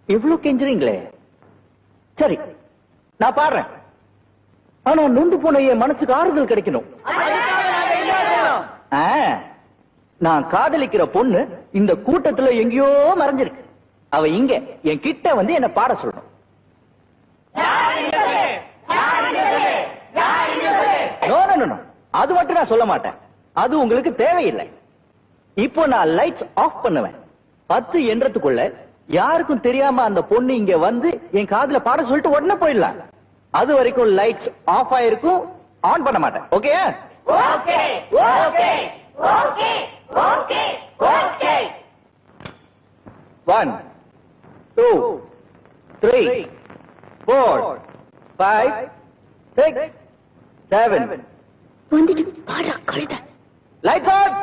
இவ்வளவு கெஞ்சுறீங்களே, சரி நான் பாடுறேன். ஆனா நொந்து போன என் மனசுக்கு ஆறுதல் கிடைக்கணும். நான் காதலிக்கிற பொண்ணு இந்த கூட்டத்துல எங்கேயோ மறைஞ்சிருக்கு. அவ இங்க என் கிட்ட வந்து என்ன பாட சொல்லணும். அது மட்டும் நான் சொல்ல மாட்டேன், அது உங்களுக்கு தேவையில்லை. இப்போ நான் லைட்ஸ் ஆஃப் பண்ணுவேன். 10 என்றதுக்குள்ள யாருக்கும் தெரியாம அந்த பொண்ணு இங்க வந்து என் காதுல பாட சொல்லிட்டு உடனே போயிடலாம். அது வரைக்கும் லைட்ஸ் ஆஃப் ஆயிருக்கும், ஆன் பண்ண மாட்டேன். Okay? Okay okay okay okay okay. 1 2 3 4 5 6 7. வந்துட்டு பாடுறா கழுத. Lights on.